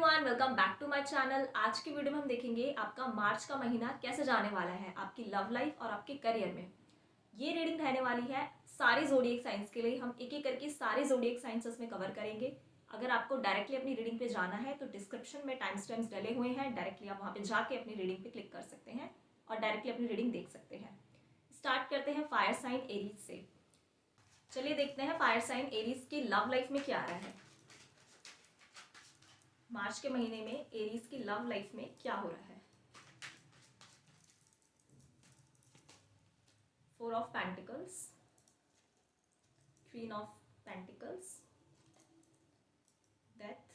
Everyone, welcome back to my channel. आज की video में हम देखेंगे आपका मार्च का महीना कैसे जाने वाला है आपकी लव लाइफ और आपके करियर में। ये रीडिंग रहने वाली है सारे ज़ोडिएक साइंस के लिए। हम एक एक करके सारे ज़ोडिएक साइंस इसमें कवर करेंगे। अगर आपको डायरेक्टली अपनी रीडिंग पे जाना है तो डिस्क्रिप्शन में टाइम स्टैम्प्स डले हुए हैं, डायरेक्टली आप वहाँ पे जाके अपनी रीडिंग पे क्लिक कर सकते हैं और डायरेक्टली अपनी रीडिंग देख सकते हैं। स्टार्ट करते हैं फायर साइन एरीज से। चलिए देखते हैं फायर साइन एरीज की लव लाइफ में क्या आ रहा है। मार्च के महीने में एरीज की लव लाइफ में क्या हो रहा है। 4 of pentacles, queen of pentacles, death,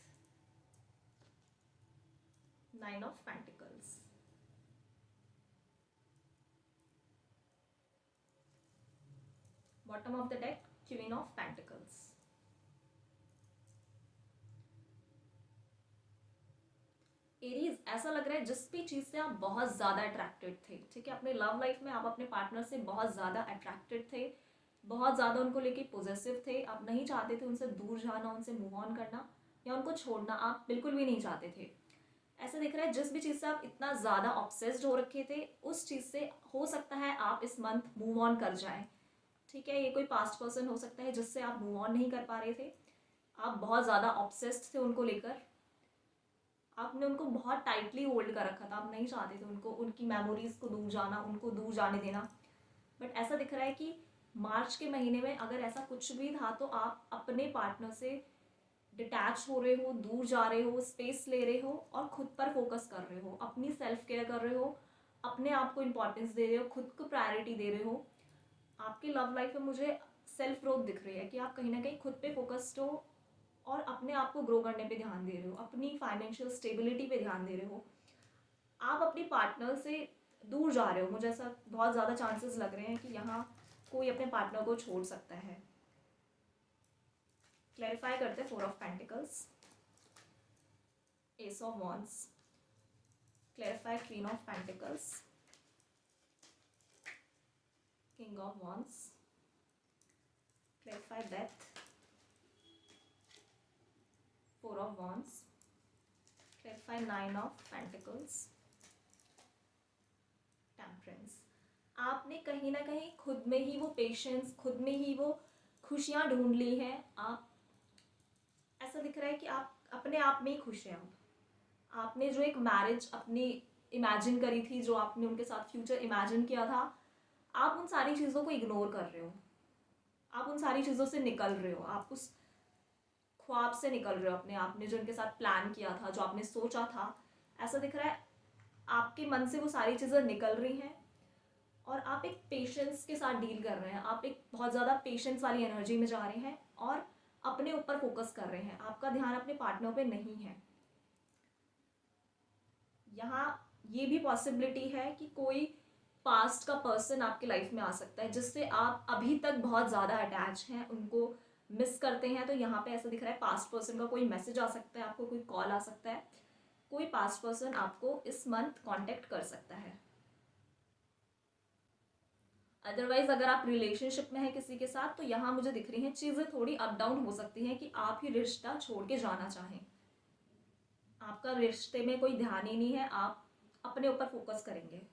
9 of pentacles. Bottom of the deck queen of pentacles. Aries, ऐसा लग रहा है जिस भी चीज़ से आप बहुत ज़्यादा अट्रैक्टेड थे, ठीक है, अपने लव लाइफ में आप अपने पार्टनर से बहुत ज़्यादा अट्रैक्टेड थे, बहुत ज़्यादा उनको लेके पॉजिटिव थे। आप नहीं चाहते थे उनसे दूर जाना, उनसे मूव ऑन करना या उनको छोड़ना, आप बिल्कुल भी नहीं चाहते थे। ऐसा दिख रहा है जिस भी चीज़ से आप इतना ज़्यादा ऑब्सेस्ड हो रखे थे उस चीज़ से हो सकता है आप इस मंथ मूव ऑन कर जाएं, ठीक है। ये कोई पास्ट पर्सन हो सकता है जिससे आप मूव ऑन नहीं कर पा रहे थे। आप बहुत ज़्यादा ऑब्सेस्ड थे उनको लेकर, आपने उनको बहुत टाइटली होल्ड कर रखा था, आप नहीं चाहते थे उनको, उनकी मेमोरीज को दूर जाना, उनको दूर जाने देना। बट ऐसा दिख रहा है कि मार्च के महीने में अगर ऐसा कुछ भी था तो आप अपने पार्टनर से डिटैच हो रहे हो, दूर जा रहे हो, स्पेस ले रहे हो और खुद पर फोकस कर रहे हो, अपनी सेल्फ केयर कर रहे हो, अपने आप को इम्पोर्टेंस दे रहे हो, खुद को प्रायोरिटी दे रहे हो। आपकी लव लाइफ में मुझे सेल्फ ग्रोथ दिख रही है कि आप कहीं ना कहीं खुद पे फोकस्ड हो और अपने आप को ग्रो करने पे ध्यान दे रहे हो, अपनी फाइनेंशियल स्टेबिलिटी पे ध्यान दे रहे हो। आप अपने पार्टनर से दूर जा रहे हो, मुझे ऐसा बहुत ज़्यादा चांसेस लग रहे हैं कि यहाँ कोई अपने पार्टनर को छोड़ सकता है। क्लैरिफाई करते हैं 4 of pentacles, S of wands, clarify queen of pentacles, king of wands, clarify death, 4 of wands, clarify 9 of pentacles, temperance। आपने कहीं ना कहीं खुद में ही वो पेशेंस, खुद में ही वो खुशियाँ ढूंढ ली हैं। आप, ऐसा दिख रहा है कि आप अपने आप में ही खुश हैं। अब आपने जो एक मैरिज अपनी इमेजिन करी थी, जो आपने उनके साथ फ्यूचर इमेजिन किया था, आप उन सारी चीज़ों को इग्नोर कर रहे हो, आप उन सारी चीज़ों से निकल रहे हो, आप उस ख्वाब से निकल रहे हो अपने, आपने जो उनके साथ प्लान किया था, जो आपने सोचा था। ऐसा दिख रहा है आपके मन से वो सारी चीज़ें निकल रही हैं और आप एक पेशेंस के साथ डील कर रहे हैं। आप एक बहुत ज़्यादा पेशेंस वाली एनर्जी में जा रहे हैं और अपने ऊपर फोकस कर रहे हैं। आपका ध्यान अपने पार्टनर पे नहीं है। यहाँ ये भी पॉसिबिलिटी है कि कोई पास्ट का पर्सन आपकी लाइफ में आ सकता है जिससे आप अभी तक बहुत ज़्यादा अटैच हैं, उनको मिस करते हैं। तो यहाँ पे ऐसा दिख रहा है पास्ट पर्सन का कोई मैसेज आ सकता है, आपको कोई कॉल आ सकता है, कोई पास्ट पर्सन आपको इस मंथ कांटेक्ट कर सकता है। अदरवाइज अगर आप रिलेशनशिप में हैं किसी के साथ तो यहाँ मुझे दिख रही हैं चीज़ें थोड़ी अप डाउन हो सकती हैं कि आप ही रिश्ता छोड़ के जाना चाहें। आपका रिश्ते में कोई ध्यान ही नहीं है, आप अपने ऊपर फोकस करेंगे।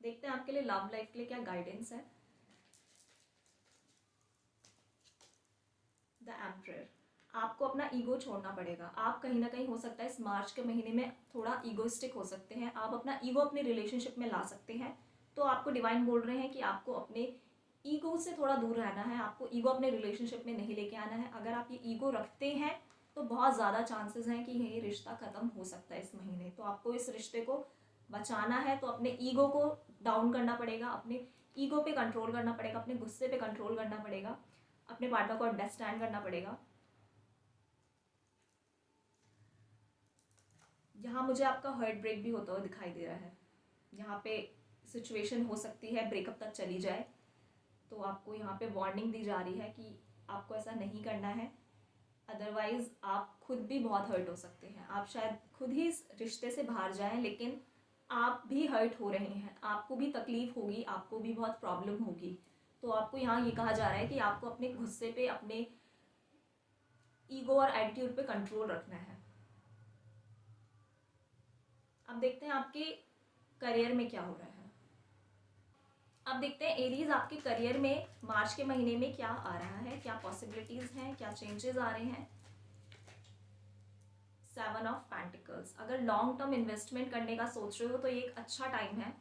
देखते हैं आपके लिए लव लाइफ के लिए क्या गाइडेंस है। द एम्परर, आपको अपना ईगो छोड़ना पड़ेगा। आप कहीं ना कहीं हो सकता है इस मार्च के महीने में थोड़ा ईगोइस्टिक हो सकते हैं, आप अपना ईगो अपनी रिलेशनशिप में ला सकते हैं। तो आपको डिवाइन बोल रहे हैं कि आपको अपने ईगो से थोड़ा दूर रहना है, आपको ईगो अपने रिलेशनशिप में नहीं लेके आना है। अगर आप ये ईगो रखते हैं तो बहुत ज़्यादा चांसेस हैं कि ये रिश्ता ख़त्म हो सकता है इस महीने। तो आपको इस रिश्ते को बचाना है तो अपने ईगो को डाउन करना पड़ेगा, अपने ईगो पे कंट्रोल करना पड़ेगा, अपने गुस्से पे कंट्रोल करना पड़ेगा, अपने पार्टनर को अंडरस्टैंड करना पड़ेगा। यहाँ मुझे आपका हार्ट ब्रेक भी होता हुआ दिखाई दे रहा है। यहाँ पे सिचुएशन हो सकती है ब्रेकअप तक चली जाए, तो आपको यहाँ पे वार्निंग दी जा रही है कि आपको ऐसा नहीं करना है। अदरवाइज आप खुद भी बहुत हर्ट हो सकते हैं, आप शायद खुद ही इस रिश्ते से बाहर जाएं, लेकिन आप भी हर्ट हो रहे हैं, आपको भी तकलीफ होगी, आपको भी बहुत प्रॉब्लम होगी। तो आपको यहाँ ये कहा जा रहा है कि आपको अपने गुस्से पे, अपने ईगो और एटीट्यूड पे कंट्रोल रखना है। अब देखते हैं आपके करियर में क्या हो रहा है। अब देखते हैं एरीज आपके करियर में मार्च के महीने में क्या आ रहा है, क्या पॉसिबिलिटीज हैं, क्या चेंजेस आ रहे हैं। 7 ऑफ पेंटिकल्स, अगर लॉन्ग टर्म इन्वेस्टमेंट करने का सोच रहे हो तो ये एक अच्छा टाइम है।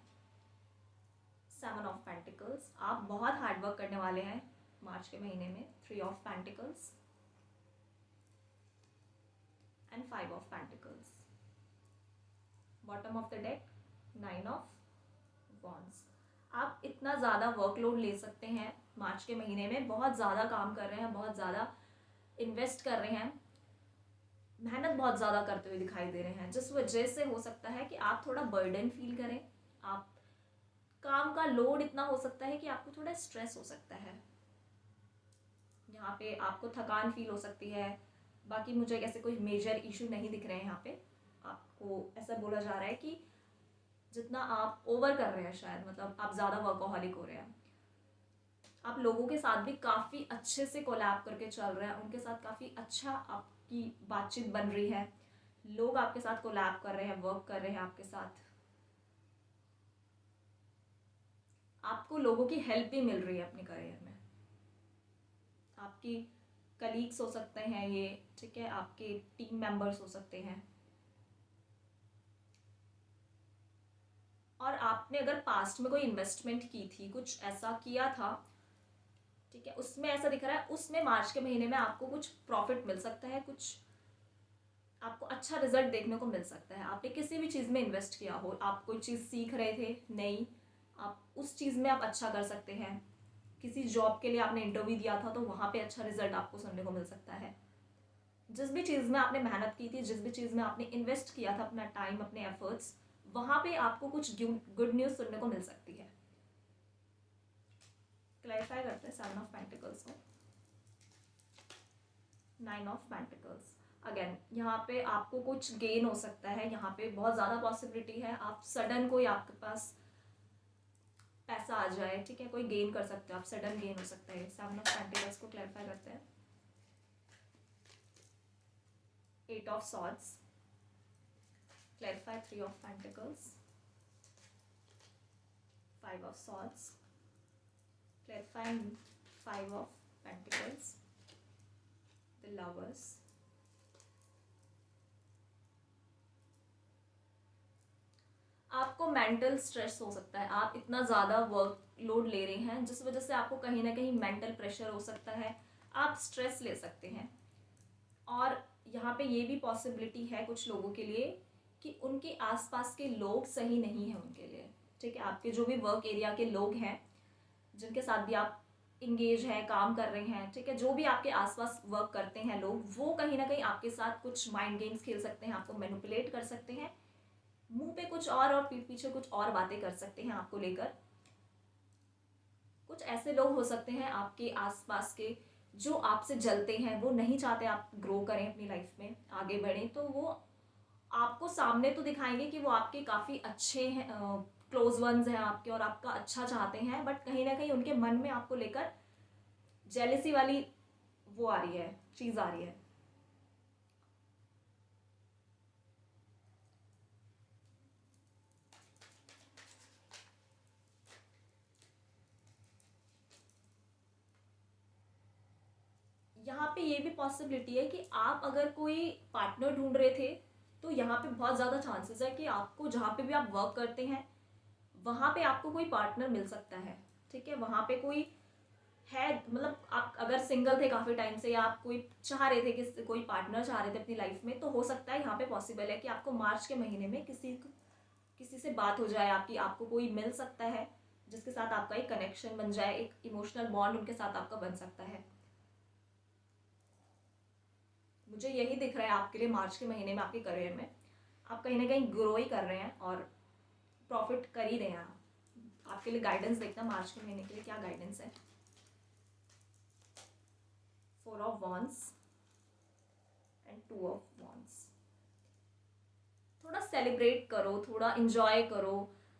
7 ऑफ पेंटिकल्स, आप बहुत हार्डवर्क करने वाले हैं मार्च के महीने में। 3 of pentacles and 5 of pentacles. Bottom of the deck 9 of wands. आप इतना ज़्यादा वर्कलोड ले सकते हैं मार्च के महीने में, बहुत ज़्यादा काम कर रहे हैं, बहुत ज़्यादा इन्वेस्ट कर रहे हैं, मेहनत बहुत ज़्यादा करते हुए दिखाई दे रहे हैं, जिस वजह से हो सकता है कि आप थोड़ा बर्डन फील करें। आप काम का लोड इतना हो सकता है कि आपको थोड़ा स्ट्रेस हो सकता है, यहाँ पे आपको थकान फील हो सकती है। बाकी मुझे ऐसे कोई मेजर इशू नहीं दिख रहे हैं यहाँ पे। आपको ऐसा बोला जा रहा है कि जितना आप ओवर कर रहे हैं, शायद मतलब आप ज़्यादा वर्कोहॉलिक हो रहे हैं। आप लोगों के साथ भी काफ़ी अच्छे से कोलैब करके चल रहे हैं, उनके साथ काफ़ी अच्छा आपकी बातचीत बन रही है, लोग आपके साथ कोलैब कर रहे हैं, वर्क कर रहे हैं आपके साथ, आपको लोगों की हेल्प भी मिल रही है अपने करियर में। आपकी कलीग्स हो सकते हैं ये, ठीक है, आपके टीम मेंबर्स हो सकते हैं। और आपने अगर पास्ट में कोई इन्वेस्टमेंट की थी, कुछ ऐसा किया था, ठीक है, उसमें ऐसा दिख रहा है, उसमें मार्च के महीने में आपको कुछ प्रॉफिट मिल सकता है, कुछ आपको अच्छा रिजल्ट देखने को मिल सकता है। आपने किसी भी चीज़ में इन्वेस्ट किया हो, आप कोई चीज़ सीख रहे थे नई, आप उस चीज़ में आप अच्छा कर सकते हैं। किसी जॉब के लिए आपने इंटरव्यू दिया था तो वहाँ पे अच्छा रिजल्ट आपको सुनने को मिल सकता है। जिस भी चीज़ में आपने मेहनत की थी, जिस भी चीज़ में आपने इन्वेस्ट किया था अपना टाइम, अपने एफर्ट्स, वहाँ पे आपको कुछ गुड न्यूज़ सुनने को मिल सकती है। क्लैरिफाई करते हैं 7 ऑफ पेंटिकल्स को। 9 ऑफ पेंटिकल्स, अगेन यहाँ पे आपको कुछ गेन हो सकता है, यहाँ पे बहुत ज़्यादा पॉसिबिलिटी है। आप सडन कोई आपके पास पैसा आ जाए, ठीक है, कोई गेन कर सकते हो आप, सडन गेन हो सकता है। 7 ऑफ पेंटिकल्स को क्लैरिफाई करते हैं। 8 of swords, clarify 3 of pentacles. 5 of swords, clarifying 5 of pentacles. The lovers, आपको मेंटल स्ट्रेस हो सकता है, आप इतना ज़्यादा वर्क लोड ले रहे हैं जिस वजह से आपको कहीं ना कहीं मेंटल प्रेशर हो सकता है, आप स्ट्रेस ले सकते हैं। और यहाँ पे ये भी पॉसिबिलिटी है कुछ लोगों के लिए कि उनके आसपास के लोग सही नहीं हैं उनके लिए, ठीक है। आपके जो भी वर्क एरिया के लोग हैं, जिनके साथ भी आप इंगेज हैं, काम कर रहे हैं, ठीक है, जो भी आपके आसपास वर्क करते हैं लोग, वो कहीं ना कहीं आपके साथ कुछ माइंड गेम्स खेल सकते हैं, आपको मैनिपुलेट कर सकते हैं, मुंह पे कुछ और पीठ पीछे कुछ और बातें कर सकते हैं आपको लेकर। कुछ ऐसे लोग हो सकते हैं आपके आसपास के जो आपसे जलते हैं, वो नहीं चाहते आप ग्रो करें, अपनी लाइफ में आगे बढ़ें, तो वो आपको सामने तो दिखाएंगे कि वो आपके काफ़ी अच्छे हैं, क्लोज वंस हैं आपके, और आपका अच्छा चाहते हैं, बट कहीं ना कहीं उनके मन में आपको लेकर जेलेसी वाली वो आ रही है, चीज़ आ रही है। यहाँ पे ये भी पॉसिबिलिटी है कि आप अगर कोई पार्टनर ढूंढ रहे थे तो यहाँ पे बहुत ज़्यादा चांसेस है कि आपको जहाँ पे भी आप वर्क करते हैं वहाँ पे आपको कोई पार्टनर मिल सकता है, ठीक है। वहाँ पे कोई है, मतलब आप अगर सिंगल थे काफ़ी टाइम से, या आप कोई चाह रहे थे कि कोई पार्टनर चाह रहे थे अपनी लाइफ में, तो हो सकता है यहाँ पे पॉसिबल है कि आपको मार्च के महीने में किसी से बात हो जाए आपकी, आपको कोई मिल सकता है जिसके साथ आपका एक कनेक्शन बन जाए, एक इमोशनल बॉन्ड उनके साथ आपका बन सकता है। मुझे यही दिख रहा है आपके लिए मार्च के महीने में। आपके करियर में आप कहीं ना कहीं ग्रो ही कर रहे हैं और प्रॉफिट कर ही रहे हैं। आपके लिए गाइडेंस देखना मार्च के महीने के लिए क्या गाइडेंस है। 4 of wands and 2 of wands. थोड़ा सेलिब्रेट करो, थोड़ा इंजॉय करो।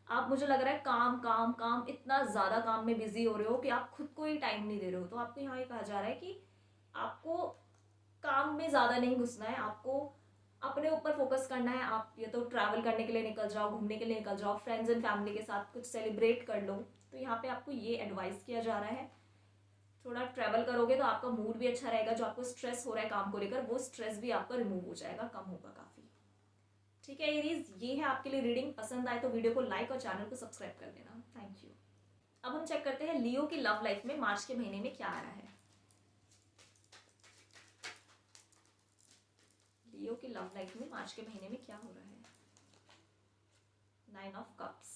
आप, मुझे लग रहा है काम काम काम, इतना ज़्यादा काम में बिजी हो रहे हो कि आप खुद को ही टाइम नहीं दे रहे हो। तो आपको यहाँ ये कहा जा रहा है कि आपको काम में ज़्यादा नहीं घुसना है, आपको अपने ऊपर फोकस करना है। आप ये तो ट्रैवल करने के लिए निकल जाओ, घूमने के लिए निकल जाओ, फ्रेंड्स एंड फैमिली के साथ कुछ सेलिब्रेट कर लो। तो यहाँ पे आपको ये एडवाइस किया जा रहा है। थोड़ा ट्रैवल करोगे तो आपका मूड भी अच्छा रहेगा। जो आपको स्ट्रेस हो रहा है काम को लेकर, वो स्ट्रेस भी आपका रिमूव हो जाएगा, कम होगा काफ़ी। ठीक है एरीज, ये है आपके लिए रीडिंग। पसंद आए तो वीडियो को लाइक और चैनल को सब्सक्राइब कर देना। Thank you. अब हम चेक करते हैं लियो की लव लाइफ में मार्च के महीने में क्या आ रहा है। लियो की लव लाइफ में मार्च के महीने में क्या हो रहा है। 9 of cups,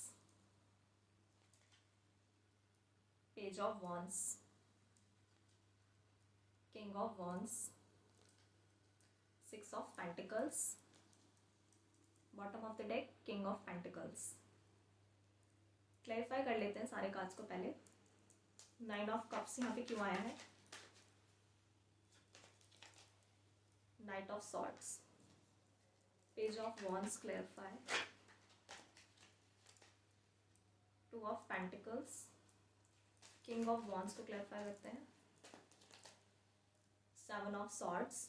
page of wands, king of wands, 6 of pentacles, bottom of the deck king of pentacles. Clarify कर लेते हैं सारे कार्ड्स को पहले। 9 ऑफ कप्स यहाँ पे क्यों आया है। Night of swords, page of wands clarify, 2 of pentacles, king of wands को क्लैरिफाई करते हैं, 7 of swords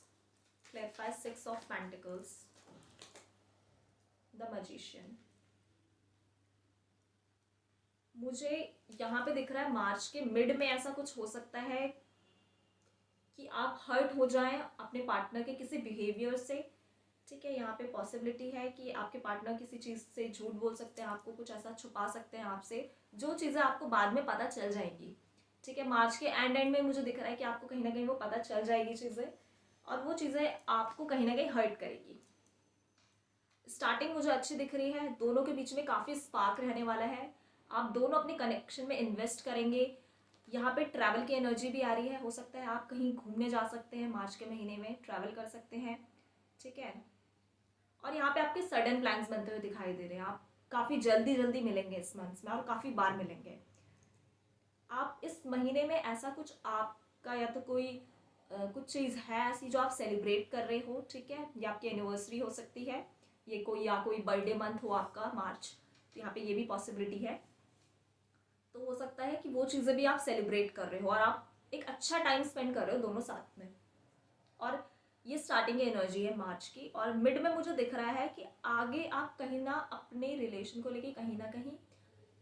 clarify, 6 of pentacles, the magician. मुझे यहाँ पे दिख रहा है मार्च के मिड में ऐसा कुछ हो सकता है कि आप हर्ट हो जाएं अपने पार्टनर के किसी बिहेवियर से। ठीक है, यहाँ पे पॉसिबिलिटी है कि आपके पार्टनर किसी चीज़ से झूठ बोल सकते हैं, आपको कुछ ऐसा छुपा सकते हैं आपसे, जो चीज़ें आपको बाद में पता चल जाएंगी। ठीक है, मार्च के एंड में मुझे दिख रहा है कि आपको कहीं ना कहीं वो पता चल जाएगी चीज़ें, और वो चीज़ें आपको कहीं ना कहीं हर्ट करेगी। स्टार्टिंग मुझे अच्छी दिख रही है, दोनों के बीच में काफ़ी स्पार्क रहने वाला है। आप दोनों अपने कनेक्शन में इन्वेस्ट करेंगे। यहाँ पे ट्रैवल की एनर्जी भी आ रही है। हो सकता है आप कहीं घूमने जा सकते हैं, मार्च के महीने में ट्रैवल कर सकते हैं। ठीक है, और यहाँ पे आपके सडन प्लान्स बनते हुए दिखाई दे रहे हैं। आप काफ़ी जल्दी जल्दी मिलेंगे इस मंथ में, और काफ़ी बार मिलेंगे। आप इस महीने में ऐसा कुछ आपका या तो कोई कुछ चीज़ है ऐसी जो आप सेलिब्रेट कर रहे हो। ठीक है, ये आपकी एनिवर्सरी हो सकती है, ये कोई या कोई बर्थडे मंथ हो आपका मार्च, तो यहाँ पे ये भी पॉसिबिलिटी है। तो हो सकता है कि वो चीज़ें भी आप सेलिब्रेट कर रहे हो और आप एक अच्छा टाइम स्पेंड कर रहे हो दोनों साथ में। और ये स्टार्टिंग की एनर्जी है मार्च की। और मिड में मुझे दिख रहा है कि आगे आप कहीं ना अपने रिलेशन को लेके कहीं ना कहीं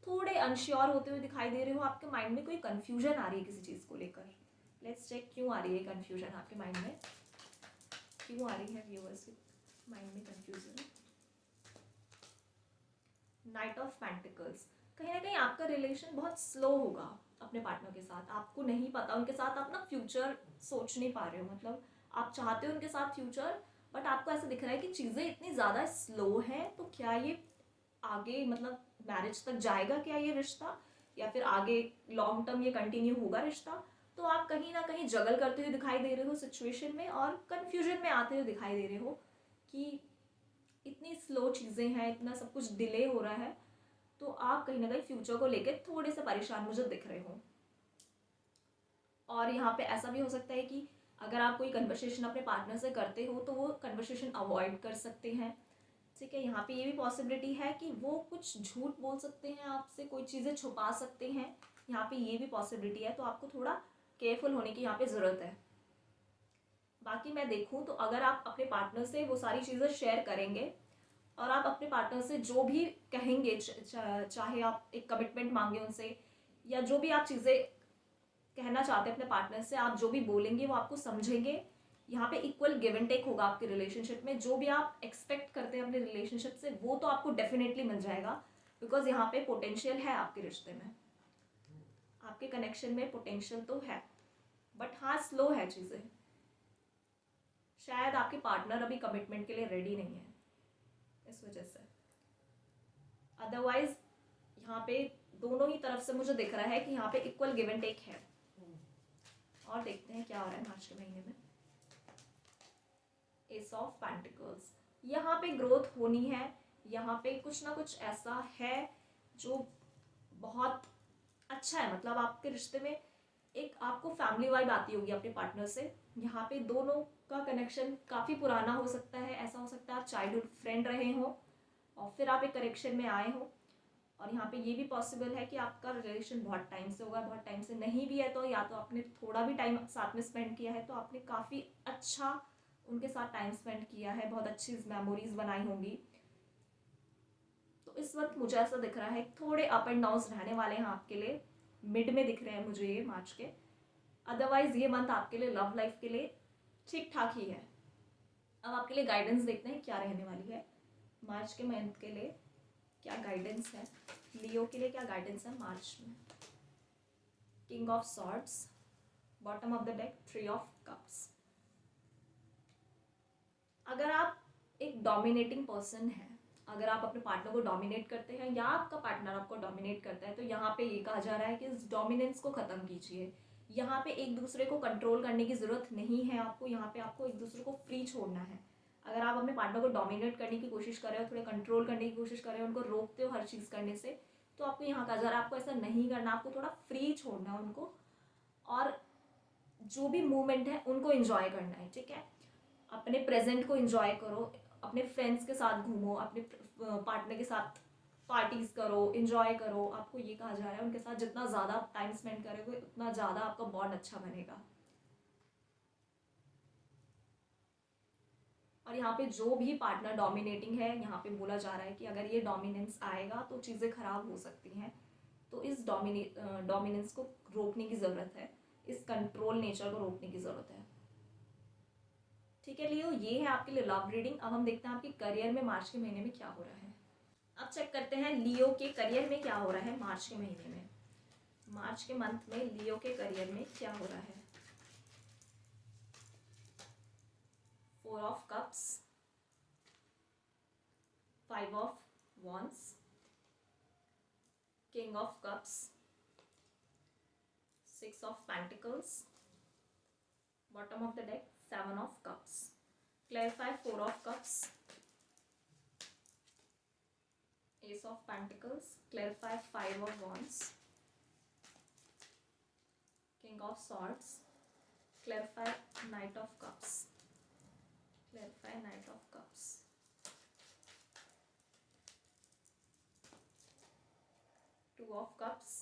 थोड़े अनश्योर होते हुए दिखाई दे रहे हो। आपके माइंड में कोई कन्फ्यूजन आ रही है किसी चीज़ को लेकर। लेट्स चेक क्यों आ रही है कन्फ्यूजन आपके माइंड में, क्यों आ रही है व्यूअर्स के माइंड में कन्फ्यूजन। नाइट ऑफ पेंटिकल्स, कहीं ना कहीं आपका रिलेशन बहुत स्लो होगा अपने पार्टनर के साथ। आपको नहीं पता उनके साथ आप ना फ्यूचर सोच नहीं पा रहे हो। मतलब आप चाहते हो उनके साथ फ्यूचर, बट आपको ऐसा दिख रहा है कि चीज़ें इतनी ज़्यादा स्लो हैं, तो क्या ये आगे मतलब मैरिज तक जाएगा क्या ये रिश्ता, या फिर आगे लॉन्ग टर्म ये कंटिन्यू होगा रिश्ता। तो आप कहीं ना कहीं जगल करते हुए दिखाई दे रहे हो सिचुएशन में, और कन्फ्यूजन में आते हुए दिखाई दे रहे हो कि इतनी स्लो चीज़ें हैं, इतना सब कुछ डिले हो रहा है। तो आप कहीं ना कहीं फ्यूचर को लेकर थोड़े से परेशान मुझे दिख रहे हो। और यहाँ पे ऐसा भी हो सकता है कि अगर आप कोई कन्वर्सेशन अपने पार्टनर से करते हो तो वो कन्वर्सेशन अवॉइड कर सकते हैं। ठीक है, यहाँ पे ये भी पॉसिबिलिटी है कि वो कुछ झूठ बोल सकते हैं आपसे, कोई चीज़ें छुपा सकते हैं। यहाँ पे ये भी पॉसिबिलिटी है, तो आपको थोड़ा केयरफुल होने की यहाँ पे ज़रूरत है। बाकी मैं देखूँ तो अगर आप अपने पार्टनर से वो सारी चीज़ें शेयर करेंगे और आप अपने पार्टनर से जो भी कहेंगे, चाहे आप एक कमिटमेंट मांगे उनसे, या जो भी आप चीज़ें कहना चाहते हैं अपने पार्टनर से, आप जो भी बोलेंगे वो आपको समझेंगे। यहाँ पे इक्वल गिव एंड टेक होगा आपके रिलेशनशिप में। जो भी आप एक्सपेक्ट करते हैं अपने रिलेशनशिप से वो तो आपको डेफिनेटली मिल जाएगा, बिकॉज यहाँ पे पोटेंशियल है आपके रिश्ते में, आपके कनेक्शन में पोटेंशियल तो है। बट हाँ, स्लो है चीज़ें। शायद आपके पार्टनर अभी कमिटमेंट के लिए रेडी नहीं है इस वजह से। अदरवाइज यहाँ पे दोनों ही तरफ से मुझे दिख रहा है कि यहाँ पे इक्वल गिव एंड टेक है। और देखते हैं क्या हो रहा है मार्च के महीने में। एस ऑफ पेंटिकल्स, यहाँ पे ग्रोथ होनी है। यहाँ पे कुछ ना कुछ ऐसा है जो बहुत अच्छा है। मतलब आपके रिश्ते में एक आपको फैमिली वाइब आती होगी अपने पार्टनर से। यहाँ पे दोनों का कनेक्शन काफ़ी पुराना हो सकता है। ऐसा हो सकता है आप चाइल्डहुड फ्रेंड रहे हो और फिर आप एक कनेक्शन में आए हो। और यहाँ पे ये भी पॉसिबल है कि आपका रिलेशन बहुत टाइम से होगा, बहुत टाइम से नहीं भी है तो या तो आपने थोड़ा भी टाइम साथ में स्पेंड किया है, तो आपने काफ़ी अच्छा उनके साथ टाइम स्पेंड किया है, बहुत अच्छी मेमोरीज बनाई होंगी। तो इस वक्त मुझे ऐसा दिख रहा है थोड़े अप एंड डाउन्स रहने वाले हैं आपके लिए, मिड में दिख रहे हैं मुझे ये मार्च के। अदरवाइज ये मंथ आपके लिए लव लाइफ के लिए ठीक ठाक ही है। अब आपके लिए गाइडेंस देखते हैं क्या रहने वाली है मार्च के मंथ के लिए, क्या गाइडेंस है लियो के लिए, क्या गाइडेंस है मार्च में। King of swords, bottom of the deck 3 of cups. अगर आप एक डोमिनेटिंग पर्सन है, अगर आप अपने पार्टनर को डोमिनेट करते हैं या आपका पार्टनर आपको डोमिनेट करता है, तो यहाँ पे ये कहा जा रहा है कि इस डोमिनेंस को ख़त्म कीजिए। यहाँ पे एक दूसरे को कंट्रोल करने की ज़रूरत नहीं है आपको, यहाँ पे आपको एक दूसरे को फ्री छोड़ना है। अगर आप अपने पार्टनर को डोमिनेट करने की कोशिश कर रहे हो, थोड़े कंट्रोल करने की कोशिश कर रहे हो, उनको रोकते हो हर चीज़ करने से, तो आपको यहाँ कहा जा रहा है आपको ऐसा नहीं करना, आपको थोड़ा फ्री छोड़ना है उनको, और जो भी मूवमेंट है उनको एंजॉय करना है। ठीक है, अपने प्रेजेंट को एंजॉय करो, अपने फ्रेंड्स के साथ घूमो, अपने पार्टनर के साथ पार्टीज करो, एंजॉय करो। आपको ये कहा जा रहा है उनके साथ जितना ज़्यादा टाइम स्पेंड करोगे उतना ज़्यादा आपका बॉन्ड अच्छा बनेगा। और यहाँ पे जो भी पार्टनर डोमिनेटिंग है, यहाँ पे बोला जा रहा है कि अगर ये डोमिनेंस आएगा तो चीज़ें खराब हो सकती हैं। तो इस डोमिनेंस को रोकने की ज़रूरत है, इस कंट्रोल नेचर को रोकने की ज़रूरत है। ठीक है लियो, ये है आपके लिए लव रीडिंग। अब हम देखते हैं आपके करियर में मार्च के महीने में क्या हो रहा है। अब चेक करते हैं लियो के करियर में क्या हो रहा है मार्च के महीने में। मार्च के मंथ में लियो के करियर में क्या हो रहा है। 4 of cups, 5 of wands, king of cups, 6 of pentacles, bottom of the deck 7 of cups. Clarify 4 of cups, Ace of Pentacles, clarify 5 of Wands, King of Swords, clarify Knight of Cups, clarify Knight of Cups, 2 of Cups,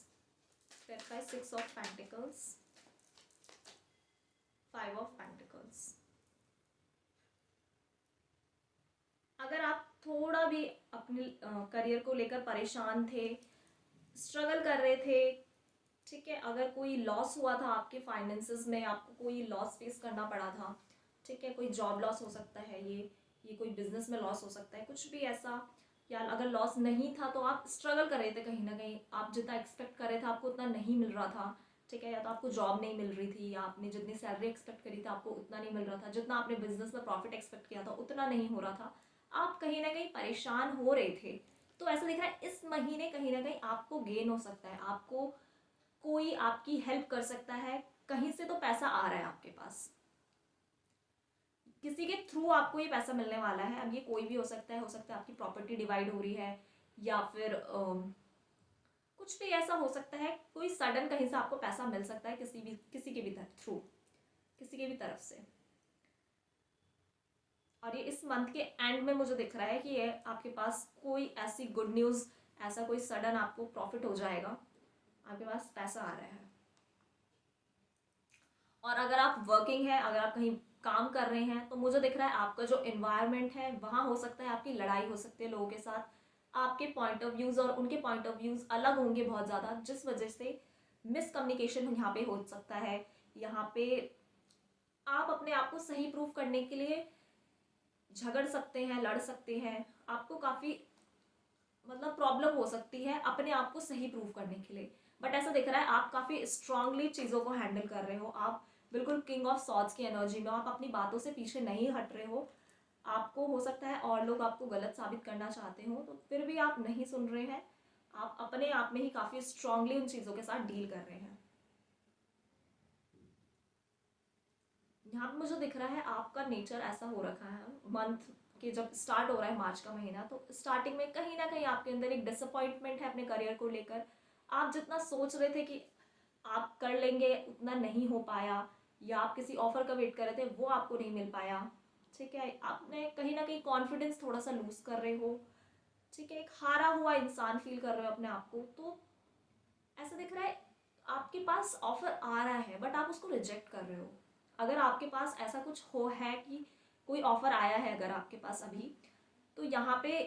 clarify 6 of Pentacles, 5 of Pentacles। अगर आप थोड़ा भी अपने career को लेकर परेशान थे, struggle कर रहे थे, ठीक है, अगर कोई लॉस हुआ था आपके फाइनेंसेस में, आपको कोई लॉस फेस करना पड़ा था, ठीक है, कोई जॉब लॉस हो सकता है, ये कोई बिजनेस में लॉस हो सकता है, कुछ भी ऐसा, या अगर लॉस नहीं था तो आप स्ट्रगल कर रहे थे कहीं ना कहीं, आप जितना एक्सपेक्ट कर रहे थे आपको उतना नहीं मिल रहा था, ठीक है, या तो आपको जॉब नहीं मिल रही थी, या आपने जितनी सैलरी एक्सपेक्ट करी थी आपको उतना नहीं मिल रहा था, जितना आपने बिजनेस में प्रॉफिट एक्सपेक्ट किया था उतना नहीं हो रहा था, आप कहीं ना कहीं परेशान हो रहे थे, तो ऐसा दिख रहा है इस महीने कहीं ना कहीं आपको गेन हो सकता है, आपको कोई आपकी हेल्प कर सकता है, कहीं से तो पैसा आ रहा है आपके पास, किसी के थ्रू आपको ये पैसा मिलने वाला है। अब ये कोई भी हो सकता है आपकी प्रॉपर्टी डिवाइड हो रही है, या फिर कुछ भी ऐसा हो सकता है, कोई सडन कहीं से आपको पैसा मिल सकता है, किसी के भी थ्रू, किसी के भी तरफ से। और ये इस मंथ के एंड में मुझे दिख रहा है कि ये आपके पास कोई ऐसी गुड न्यूज़, ऐसा कोई सडन आपको प्रॉफिट हो जाएगा, आपके पास पैसा आ रहा है। और अगर आप वर्किंग है, अगर आप कहीं काम कर रहे हैं, तो मुझे दिख रहा है आपका जो इन्वायरमेंट है वहाँ हो सकता है आपकी लड़ाई हो सकती है लोगों के साथ, आपके पॉइंट ऑफ व्यूज़ और उनके पॉइंट ऑफ व्यूज़ अलग होंगे बहुत ज़्यादा, जिस वजह से मिसकम्युनिकेशन यहाँ पे हो सकता है। यहाँ पे आप अपने आप को सही प्रूफ करने के लिए झगड़ सकते हैं, लड़ सकते हैं, आपको काफ़ी मतलब प्रॉब्लम हो सकती है अपने आप को सही प्रूव करने के लिए। बट ऐसा दिख रहा है आप काफ़ी स्ट्रांगली चीज़ों को हैंडल कर रहे हो, आप बिल्कुल किंग ऑफ सॉर्ड्स की एनर्जी में, आप अपनी बातों से पीछे नहीं हट रहे हो। आपको हो सकता है और लोग आपको गलत साबित करना चाहते हो, तो फिर भी आप नहीं सुन रहे हैं, आप अपने आप में ही काफ़ी स्ट्रांगली उन चीज़ों के साथ डील कर रहे हैं। यहाँ पे मुझे दिख रहा है आपका नेचर ऐसा हो रखा है, मंथ के जब स्टार्ट हो रहा है मार्च का महीना, तो स्टार्टिंग में कहीं ना कहीं आपके अंदर एक डिसअपॉइंटमेंट है अपने करियर को लेकर। आप जितना सोच रहे थे कि आप कर लेंगे उतना नहीं हो पाया, या आप किसी ऑफर का वेट कर रहे थे वो आपको नहीं मिल पाया, ठीक है, आपने कहीं ना कहीं कॉन्फिडेंस थोड़ा सा लूज कर रहे हो, ठीक है, एक हारा हुआ इंसान फील कर रहे हो अपने आप को। तो ऐसा दिख रहा है आपके पास ऑफर आ रहा है बट आप उसको रिजेक्ट कर रहे हो। अगर आपके पास ऐसा कुछ हो है कि कोई ऑफ़र आया है अगर आपके पास अभी, तो यहाँ पे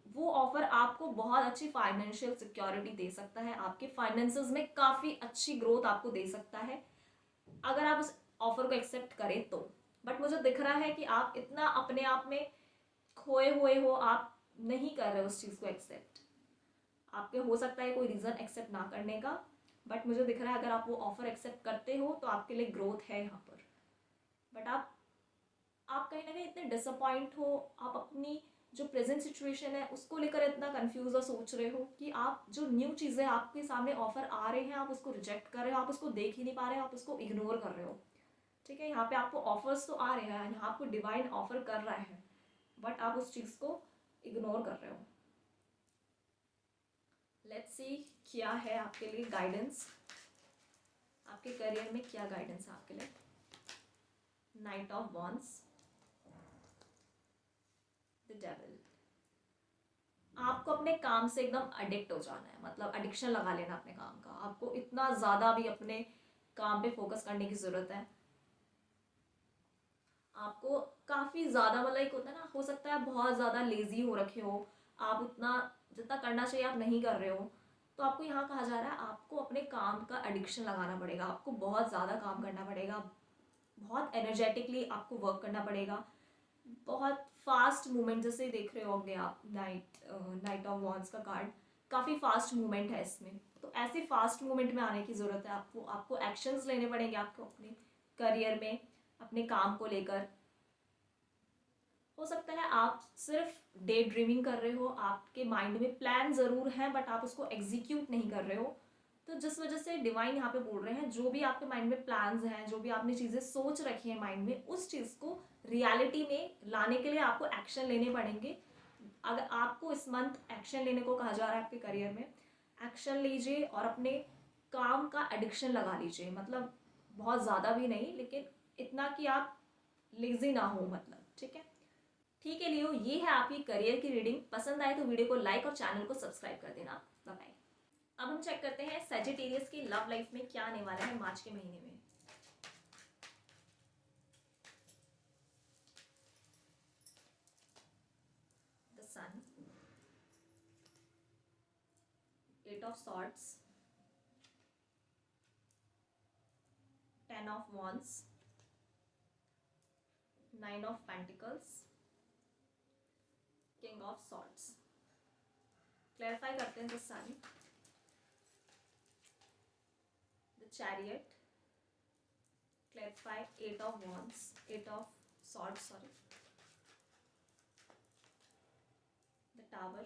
वो ऑफ़र आपको बहुत अच्छी फाइनेंशियल सिक्योरिटी दे सकता है, आपके फाइनेंसेस में काफ़ी अच्छी ग्रोथ आपको दे सकता है अगर आप उस ऑफ़र को एक्सेप्ट करें तो। बट मुझे दिख रहा है कि आप इतना अपने आप में खोए हुए हो, आप नहीं कर रहे हो उस चीज़ को एक्सेप्ट। आपके हो सकता है कोई रीज़न एक्सेप्ट ना करने का, बट मुझे दिख रहा है अगर आप वो ऑफ़र एक्सेप्ट करते हो तो आपके लिए ग्रोथ है यहाँ पर। बट आप कहीं ना कहीं इतने डिसअपॉइंट हो, आप अपनी जो प्रेजेंट सिचुएशन है उसको लेकर इतना कंफ्यूज और सोच रहे हो कि आप जो न्यू चीज़ें आपके सामने ऑफर आ रहे हैं आप उसको रिजेक्ट कर रहे हो, आप उसको देख ही नहीं पा रहे हो, आप उसको इग्नोर कर रहे हो। ठीक है, यहाँ पे आपको ऑफर्स तो आ रहे हैं, यहाँ आपको डिवाइन ऑफर कर रहा है, बट आप उस चीज़ को इग्नोर कर रहे हो। लेट्स सी क्या है आपके लिए गाइडेंस, आपके करियर में क्या गाइडेंस है आपके लिए। Night of wands, the devil. आपको अपने काम से एकदम एडिक्ट हो जाना है, मतलब एडिक्शन लगा लेना अपने काम का। आपको इतना ज़्यादा भी अपने काम पे फोकस करने की ज़रूरत है। आपको काफ़ी ज़्यादा, मतलब एक होता है ना, हो सकता है आप बहुत ज़्यादा लेज़ी हो रखे हो, आप उतना जितना करना चाहिए आप नहीं कर रहे हो, तो आपको यहाँ कहा जा रहा है आपको अपने काम का एडिक्शन लगाना पड़ेगा, आपको बहुत ज़्यादा काम करना पड़ेगा, बहुत एनर्जेटिकली आपको वर्क करना पड़ेगा, बहुत फास्ट मूवमेंट, जैसे देख रहे होंगे आप नाइट ऑफ वॉन्ड्स का कार्ड, काफ़ी फास्ट मूवमेंट है इसमें। तो ऐसे फास्ट मूवमेंट में आने की ज़रूरत है आपको एक्शंस लेने पड़ेंगे आपको अपने करियर में, अपने काम को लेकर। हो सकता है आप सिर्फ डे ड्रीमिंग कर रहे हो, आपके माइंड में प्लान ज़रूर है बट आप उसको एग्जीक्यूट नहीं कर रहे हो, तो जिस वजह से डिवाइन यहाँ पे बोल रहे हैं जो भी आपके माइंड में प्लान्स हैं, जो भी आपने चीज़ें सोच रखी हैं माइंड में, उस चीज़ को रियलिटी में लाने के लिए आपको एक्शन लेने पड़ेंगे। अगर आपको इस मंथ एक्शन लेने को कहा जा रहा है आपके करियर में, एक्शन लीजिए और अपने काम का एडिक्शन लगा लीजिए, मतलब बहुत ज़्यादा भी नहीं लेकिन इतना कि आप लेजी ना हो, मतलब। ठीक है, ठीक है लियो, ये है आपकी करियर की रीडिंग। पसंद आए तो वीडियो को लाइक और चैनल को सब्सक्राइब कर देना। Bye bye. अब हम चेक करते हैं सैजिटेरियस की लव लाइफ में क्या आने वाला है मार्च के महीने में। The sun, 8 of swords, 10 of wands, 9 of pentacles, king of swords. Clarify करते हैं। The sun, the chariot, clarify 8 of wands, 8 of swords, sorry, the tower,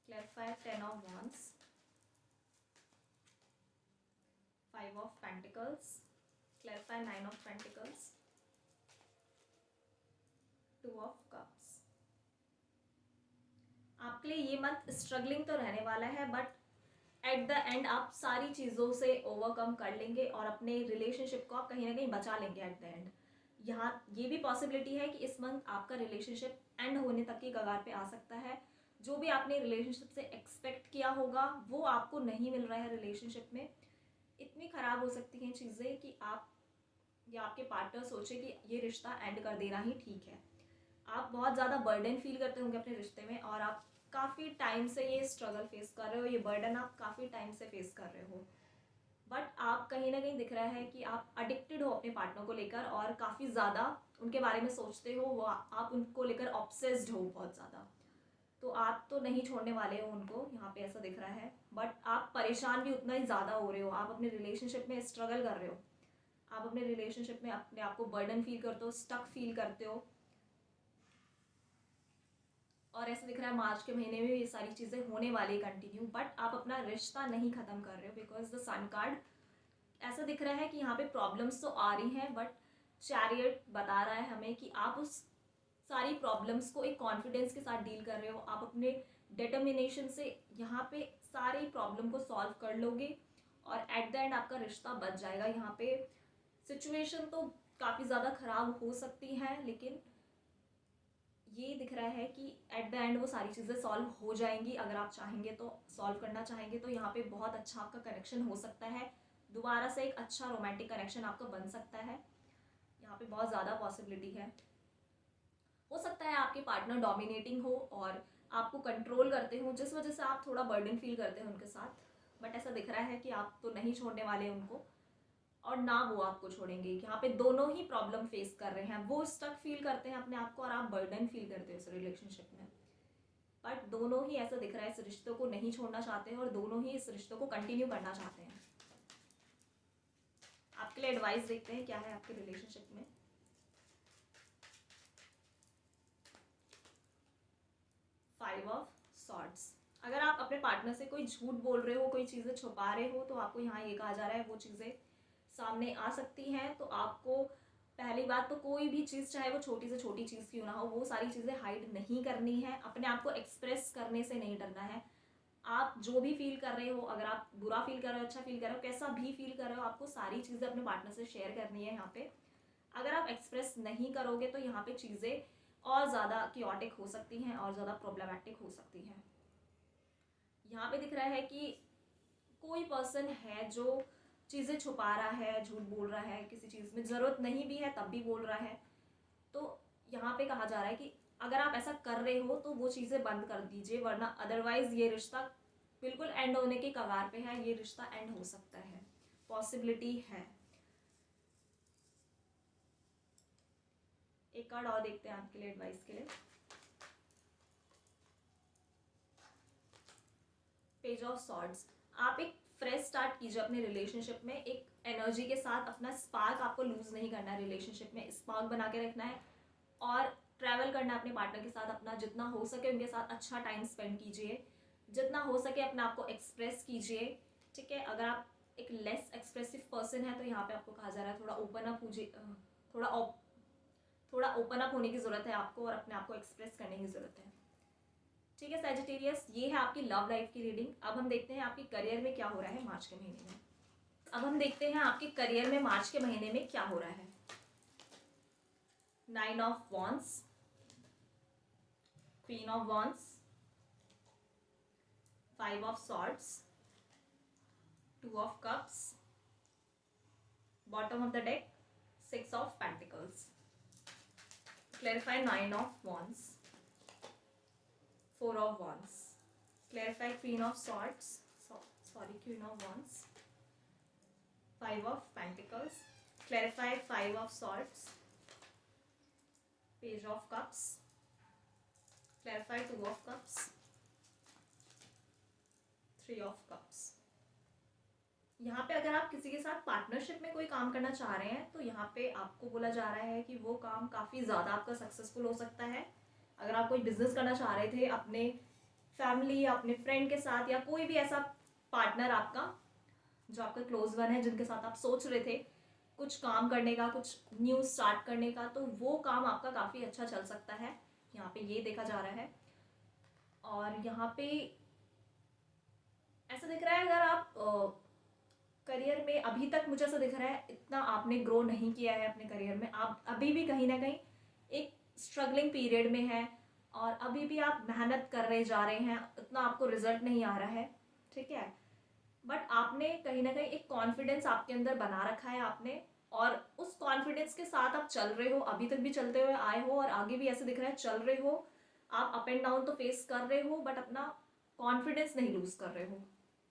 clarify 10 of wands, 5 of pentacles, clarify 9 of pentacles, 2 of cups। आपके लिए ये month struggling तो रहने वाला है but at the end आप सारी चीज़ों से ओवरकम कर लेंगे और अपने रिलेशनशिप को आप कहीं ना कहीं बचा लेंगे एट द एंड। यहाँ ये भी पॉसिबिलिटी है कि इस मंथ आपका रिलेशनशिप एंड होने तक की कगार पे आ सकता है। जो भी आपने रिलेशनशिप से एक्सपेक्ट किया होगा वो आपको नहीं मिल रहा है रिलेशनशिप में। इतनी ख़राब हो सकती हैं चीज़ें कि आप या आपके पार्टनर सोचे कि ये रिश्ता एंड कर देना ही ठीक है। आप बहुत ज़्यादा बर्डन फील करते होंगे अपने रिश्ते में और आप काफ़ी टाइम से ये स्ट्रगल फेस कर रहे हो, ये बर्डन आप काफ़ी टाइम से फेस कर रहे हो, बट आप कहीं ना कहीं दिख रहा है कि आप एडिक्टेड हो अपने पार्टनर को लेकर और काफ़ी ज़्यादा उनके बारे में सोचते हो, वो आप उनको लेकर ऑब्सेस्ड हो बहुत ज़्यादा। तो आप तो नहीं छोड़ने वाले हो उनको, यहाँ पे ऐसा दिख रहा है, बट आप परेशान भी उतना ही ज़्यादा हो रहे हो। आप अपने रिलेशनशिप में स्ट्रगल कर रहे हो, आप अपने रिलेशनशिप में अपने आप को बर्डन फील करते हो, स्टक फील करते हो, और ऐसा दिख रहा है मार्च के महीने में ये सारी चीज़ें होने वाली कंटिन्यू, बट आप अपना रिश्ता नहीं ख़त्म कर रहे हो बिकॉज द सन कार्ड ऐसा दिख रहा है कि यहाँ पे प्रॉब्लम्स तो आ रही हैं बट चैरियट बता रहा है हमें कि आप उस सारी प्रॉब्लम्स को एक कॉन्फिडेंस के साथ डील कर रहे हो, आप अपने डिटर्मिनेशन से यहाँ पे सारी प्रॉब्लम को सॉल्व कर लोगे और एट द एंड आपका रिश्ता बच जाएगा। यहाँ पे सिचुएशन तो काफ़ी ज़्यादा ख़राब हो सकती है लेकिन ये दिख रहा है कि एट द एंड वो सारी चीज़ें सॉल्व हो जाएंगी। अगर आप चाहेंगे तो सॉल्व करना चाहेंगे तो यहाँ पे बहुत अच्छा आपका कनेक्शन हो सकता है, दोबारा से एक अच्छा रोमांटिक कनेक्शन आपका बन सकता है। यहाँ पे बहुत ज़्यादा पॉसिबिलिटी है। हो सकता है आपके पार्टनर डोमिनेटिंग हो और आपको कंट्रोल करते हो, जिस वजह से आप थोड़ा बर्डन फील करते हैं उनके साथ। बट ऐसा दिख रहा है कि आप तो नहीं छोड़ने वाले उनको, और ना वो आपको छोड़ेंगे। यहाँ पे दोनों ही प्रॉब्लम फेस कर रहे हैं, वो स्टक फील करते हैं अपने आप को और आप बर्डन फील करते हो इस रिलेशनशिप में। बट दोनों ही ऐसा दिख रहा है इस रिश्तों को नहीं छोड़ना चाहते हैं और दोनों ही इस रिश्तों को कंटिन्यू करना चाहते हैं। आपके लिए एडवाइस देखते हैं क्या है आपके रिलेशनशिप में। 5 ऑफ सॉर्ड्स। अगर आप अपने पार्टनर से कोई झूठ बोल रहे हो, कोई चीज़ें छुपा रहे हो, तो आपको यहाँ ये कहा जा रहा है वो चीज़ें सामने आ सकती हैं। तो आपको पहली बात तो कोई भी चीज़, चाहे वो छोटी से छोटी चीज़ क्यों ना हो, वो सारी चीज़ें हाइड नहीं करनी है। अपने आप को एक्सप्रेस करने से नहीं डरना है। आप जो भी फील कर रहे हो, अगर आप बुरा फील कर रहे हो, अच्छा फील कर रहे हो, कैसा भी फील कर रहे हो, आपको सारी चीज़ें अपने पार्टनर से शेयर करनी है यहाँ पे। अगर आप एक्सप्रेस नहीं करोगे तो यहाँ पे चीज़ें और ज़्यादा क्योटिक हो सकती हैं और ज़्यादा प्रॉब्लमेटिक हो सकती हैं। यहाँ पे दिख रहा है कि कोई पर्सन है जो चीज़ें छुपा रहा है, झूठ बोल रहा है, किसी चीज़ में ज़रूरत नहीं भी है तब भी बोल रहा है। तो यहाँ पे कहा जा रहा है कि अगर आप ऐसा कर रहे हो तो वो चीज़ें बंद कर दीजिए, वरना अदरवाइज ये रिश्ता बिल्कुल एंड होने के कगार पे है। ये रिश्ता एंड हो सकता है, पॉसिबिलिटी है। एक कार्ड और देखते हैं आपके लिए एडवाइस के लिए। Page of swords. आप एक फ्रेश स्टार्ट कीजिए अपने रिलेशनशिप में, एक एनर्जी के साथ। अपना स्पार्क आपको लूज नहीं करना है, रिलेशनशिप में स्पार्क बना के रखना है और ट्रैवल करना है अपने पार्टनर के साथ। अपना जितना हो सके उनके साथ अच्छा टाइम स्पेंड कीजिए, जितना हो सके अपने आप को एक्सप्रेस कीजिए, ठीक है। अगर आप एक लेस एक्सप्रेसिव पर्सन है तो यहाँ पे आपको कहा जा रहा है थोड़ा ओपन अप कीजिए, थोड़ा ओपन अप होने की ज़रूरत है आपको और अपने आप को एक्सप्रेस करने की ज़रूरत है, ठीक है सैजिटेरियस। ये है आपकी लव लाइफ की रीडिंग। अब हम देखते हैं आपके करियर में क्या हो रहा है मार्च के महीने में। अब हम देखते हैं आपके करियर में मार्च के महीने में क्या हो रहा है। 9 of wands, queen of wands, 5 of swords, 2 of cups, bottom of the deck 6 of pentacles. Clarify 9 of wands, 4 of wands. Clarify queen of swords. Queen of wands. 5 of pentacles. Clarify 5 of swords. Page of cups. Clarify 2 of cups. 3 of cups. यहाँ पे अगर आप किसी के साथ partnership में कोई काम करना चाह रहे हैं तो यहाँ पे आपको बोला जा रहा है कि वो काम काफ़ी ज़्यादा आपका सक्सेसफुल हो सकता है। अगर आप कोई बिजनेस करना चाह रहे थे अपने फैमिली या अपने फ्रेंड के साथ, या कोई भी ऐसा पार्टनर आपका जो आपका क्लोज वन है, जिनके साथ आप सोच रहे थे कुछ काम करने का, कुछ न्यू स्टार्ट करने का, तो वो काम आपका काफ़ी अच्छा चल सकता है, यहाँ पे ये देखा जा रहा है। और यहाँ पे ऐसा दिख रहा है अगर आप करियर में अभी तक, मुझे ऐसा दिख रहा है इतना आपने ग्रो नहीं किया है अपने करियर में, आप अभी भी कहीं ना कहीं एक स्ट्रगलिंग पीरियड में है और अभी भी आप मेहनत कर रहे जा रहे हैं, उतना आपको रिजल्ट नहीं आ रहा है, ठीक है। बट आपने कहीं ना कहीं एक कॉन्फिडेंस आपके अंदर बना रखा है आपने, और उस कॉन्फिडेंस के साथ आप चल रहे हो, अभी तक भी चलते हुए आए हो और आगे भी ऐसे दिख रहा है चल रहे हो। आप अप एंड डाउन तो फेस कर रहे हो बट अपना कॉन्फिडेंस नहीं लूज कर रहे हो।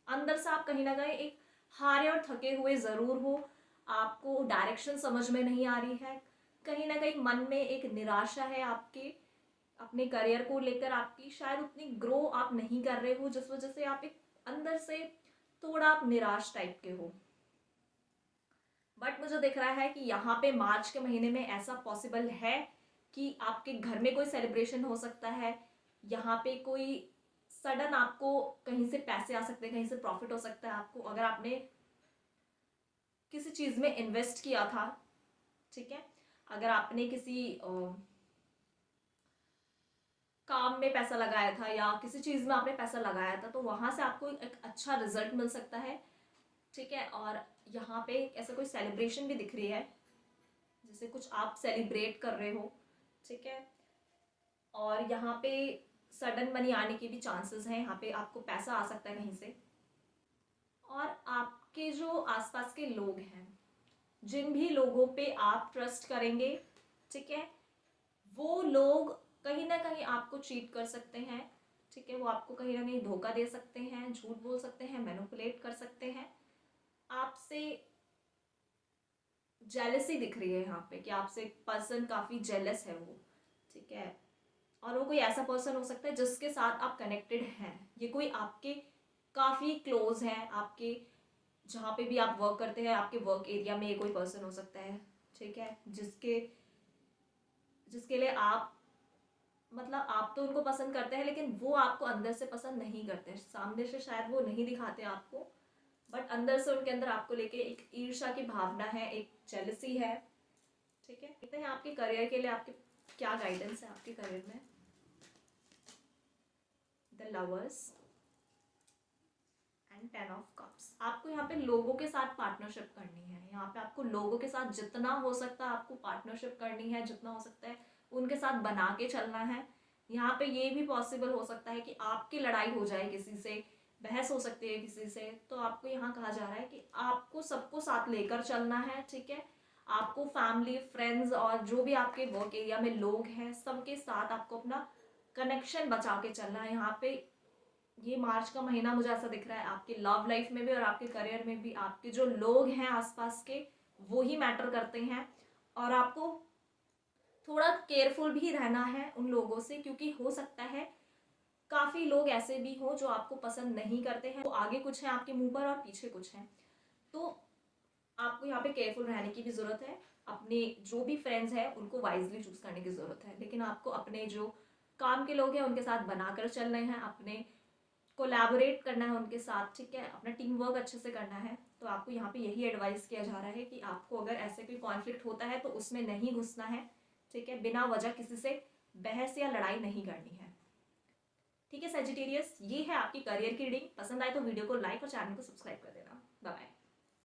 अंदर से आप कहीं ना कहीं एक हारे और थके हुए ज़रूर हो, आपको डायरेक्शन समझ में नहीं आ रही है, कहीं ना कहीं मन में एक निराशा है आपके अपने करियर को लेकर, आपकी शायद उतनी ग्रो आप नहीं कर रहे हो, जिस वजह से आप एक अंदर से थोड़ा आप निराश टाइप के हो। बट मुझे दिख रहा है कि यहाँ पे मार्च के महीने में ऐसा पॉसिबल है कि आपके घर में कोई सेलिब्रेशन हो सकता है, यहाँ पे कोई सडन आपको कहीं से पैसे आ सकते हैं, कहीं से प्रॉफिट हो सकता है आपको, अगर आपने किसी चीज़ में इन्वेस्ट किया था, ठीक है। अगर आपने किसी काम में पैसा लगाया था या किसी चीज़ में आपने पैसा लगाया था, तो वहाँ से आपको एक अच्छा रिजल्ट मिल सकता है, ठीक है। और यहाँ पे ऐसा कोई सेलिब्रेशन भी दिख रही है, जैसे कुछ आप सेलिब्रेट कर रहे हो, ठीक है। और यहाँ पे सडन मनी आने के भी चांसेस हैं, यहाँ पे आपको पैसा आ सकता है कहीं से। और आपके जो आसपास के लोग हैं, जिन भी लोगों पे आप ट्रस्ट करेंगे, ठीक है, वो लोग कहीं ना कहीं आपको चीट कर सकते हैं, ठीक है, वो आपको कहीं ना कहीं धोखा दे सकते हैं, झूठ बोल सकते हैं, मैनिपुलेट कर सकते हैं। आपसे जेलसी दिख रही है यहाँ पे कि आपसे पर्सन काफ़ी जेलस है वो, ठीक है। और वो कोई ऐसा पर्सन हो सकता है जिसके साथ आप कनेक्टेड हैं, ये कोई आपके काफ़ी क्लोज है, आपके जहाँ पे भी आप वर्क करते हैं, आपके वर्क एरिया में ये कोई पर्सन हो सकता है, ठीक है, जिसके जिसके लिए आप, मतलब आप तो उनको पसंद करते हैं लेकिन वो आपको अंदर से पसंद नहीं करते, सामने से शायद वो नहीं दिखाते आपको, बट अंदर से उनके अंदर आपको लेके एक ईर्ष्या की भावना है, एक जेलसी है, ठीक है। देखते हैं आपके करियर के लिए आपके क्या गाइडेंस है आपके करियर में। The lovers and 10 of cups. आपको यहाँ पे लोगों के साथ पार्टनरशिप करनी है, यहाँ पे आपको लोगों के साथ जितना हो सकता है आपको पार्टनरशिप करनी है, जितना हो सकता है उनके साथ बना के चलना है। यहाँ पे ये भी पॉसिबल हो सकता है कि आपकी लड़ाई हो जाए किसी से, बहस हो सकती है किसी से, तो आपको यहाँ कहा जा रहा है कि आपको सबको साथ लेकर चलना है, ठीक है। आपको फैमिली, फ्रेंड्स और जो भी आपके वर्क एरिया में लोग हैं सबके साथ आपको अपना कनेक्शन बचा के चलना है। यहाँ पे ये मार्च का महीना मुझे ऐसा दिख रहा है आपकी लव लाइफ में भी और आपके करियर में भी आपके जो लोग हैं आसपास के वो ही मैटर करते हैं, और आपको थोड़ा केयरफुल भी रहना है उन लोगों से, क्योंकि हो सकता है काफ़ी लोग ऐसे भी हों जो आपको पसंद नहीं करते हैं, वो आगे कुछ है आपके मुंह पर और पीछे कुछ है, तो आपको यहाँ पे केयरफुल रहने की भी ज़रूरत है। अपने जो भी फ्रेंड्स हैं उनको वाइजली चूज करने की ज़रूरत है, लेकिन आपको अपने जो काम के लोग हैं उनके साथ बनाकर चलना है, अपने कोलैबोरेट करना है उनके साथ, ठीक है, अपना टीम वर्क अच्छे से करना है। तो आपको यहाँ पे यही एडवाइस किया जा रहा है कि आपको अगर ऐसे कोई कॉन्फ्लिक्ट होता है तो उसमें नहीं घुसना है, ठीक है, बिना वजह किसी से बहस या लड़ाई नहीं करनी है, ठीक है। सेजिटेरियस, ये है आपकी करियर की रीडिंग। पसंद आए तो वीडियो को लाइक और चैनल को सब्सक्राइब कर देना। Bye bye.